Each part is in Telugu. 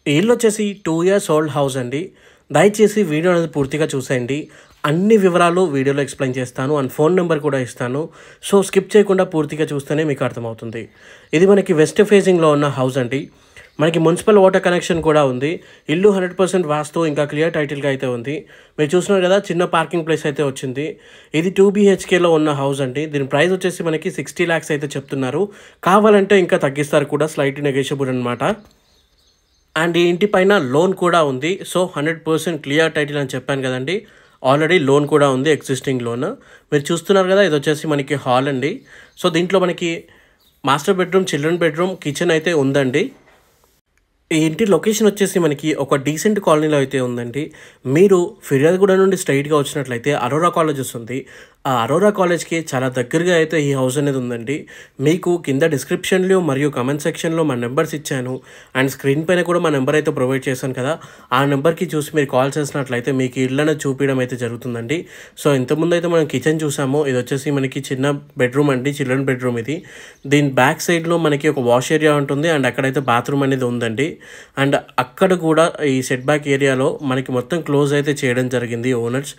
ఈ ఇల్లు వచ్చేసి 2 ఇయర్స్ ఓల్డ్ హౌస్ అండి. దయచేసి వీడియో అనేది పూర్తిగా చూసేయండి. అన్ని వివరాలు వీడియోలో ఎక్స్ప్లెయిన్ చేస్తాను అండ్ ఫోన్ నెంబర్ కూడా ఇస్తాను. సో స్కిప్ చేయకుండా పూర్తిగా చూస్తేనే మీకు అర్థమవుతుంది. ఇది మనకి వెస్ట్ ఫేసింగ్లో ఉన్న హౌస్ అండి. మనకి మున్సిపల్ వాటర్ కనెక్షన్ కూడా ఉంది. ఇల్లు 100% వాస్తు ఇంకా క్లియర్ టైటిల్గా అయితే ఉంది. మీరు చూస్తున్నారు కదా, చిన్న పార్కింగ్ ప్లేస్ అయితే వచ్చింది. ఇది 2 BHKలో ఉన్న హౌస్ అండి. దీని ప్రైస్ వచ్చేసి మనకి 60 lakhs అయితే చెప్తున్నారు. కావాలంటే ఇంకా తగ్గిస్తారు కూడా, స్లైట్ నెగోషియబుల్ అనమాట. అండ్ ఈ ఇంటి పైన లోన్ కూడా ఉంది. సో 100% క్లియర్ టైటిల్ అని చెప్పాను కదండి. ఆల్రెడీ లోన్ కూడా ఉంది, ఎగ్జిస్టింగ్ లోన్. మీరు చూస్తున్నారు కదా, ఇది వచ్చేసి మనకి హాల్ అండి. సో దీంట్లో మనకి master bedroom, children bedroom, kitchen అయితే ఉందండి. ఈ ఇంటి లొకేషన్ వచ్చేసి మనకి ఒక డీసెంట్ కాలనీలో అయితే ఉందండి. మీరు ఫిర్యాదుగూడ నుండి స్ట్రైట్గా వచ్చినట్లయితే అరోరా కాలేజ్ వస్తుంది. ఆ అరోరా కాలేజ్కి చాలా దగ్గరగా అయితే ఈ హౌస్ అనేది ఉందండి. మీకు కింద డిస్క్రిప్షన్లో మరియు కమెంట్ సెక్షన్లో మా నెంబర్స్ ఇచ్చాను. అండ్ స్క్రీన్ పైన కూడా మా నెంబర్ అయితే ప్రొవైడ్ చేశాను కదా, ఆ నెంబర్కి చూసి మీరు కాల్ చేసినట్లయితే మీకు ఇళ్ళని చూపించడం అయితే జరుగుతుందండి. సో ఇంతకుముందు అయితే మనం కిచెన్ చూసాము. ఇది వచ్చేసి మనకి చిన్న బెడ్రూమ్ అండి, చిల్డ్రన్ బెడ్రూమ్ ఇది. దీని బ్యాక్ సైడ్లో మనకి ఒక వాష్ ఏరియా ఉంటుంది అండ్ అక్కడైతే బాత్రూమ్ అనేది ఉందండి. అండ్ అక్కడ కూడా ఈ సెట్ బ్యాక్ ఏరియాలో మనకి మొత్తం క్లోజ్ అయితే చేయడం జరిగింది ఓనర్స్.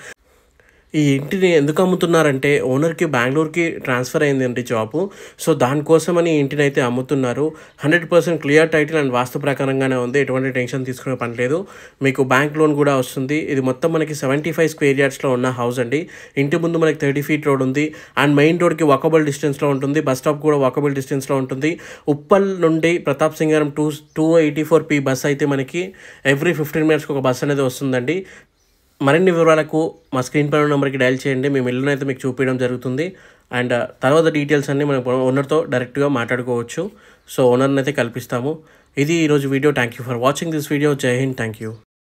ఈ ఇంటిని ఎందుకు అమ్ముతున్నారంటే, ఓనర్కి బెంగళూరుకి ట్రాన్స్ఫర్ అయిందండి జాబు. సో దానికోసమని ఈ ఇంటిని అయితే అమ్ముతున్నారు. 100% క్లియర్ టైటిల్ అండ్ వాస్తు ప్రకారంగానే ఉంది. ఎటువంటి టెన్షన్ తీసుకునే పని లేదు. మీకు బ్యాంక్ లోన్ కూడా వస్తుంది. ఇది మొత్తం మనకి 75 square yardsలో ఉన్న హౌస్ అండి. ఇంటి ముందు మనకి 30 feet రోడ్ ఉంది అండ్ మెయిన్ రోడ్కి వాకబుల్ డిస్టెన్స్లో ఉంటుంది. బస్ స్టాప్ కూడా వాకబుల్ డిస్టెన్స్లో ఉంటుంది. ఉప్పల్ నుండి ప్రతాప్ సింగారం 284P బస్ అయితే మనకి ఎవ్రీ 15 minutes ఒక బస్ అనేది వస్తుందండి. మరిన్ని వివరాలకు మా స్క్రీన్ పైన నెంబర్కి డయల్ చేయండి. మేము ఇల్లును అయితే మీకు చూపించడం జరుగుతుంది. అండ్ తర్వాత డీటెయిల్స్ అన్నీ మనం ఓనర్తో డైరెక్ట్గా మాట్లాడుకోవచ్చు. సో ఓనర్ని అయితే కల్పిస్తాము. ఇది ఈరోజు video. Thank you for watching this video. జై హింద్. Thank you.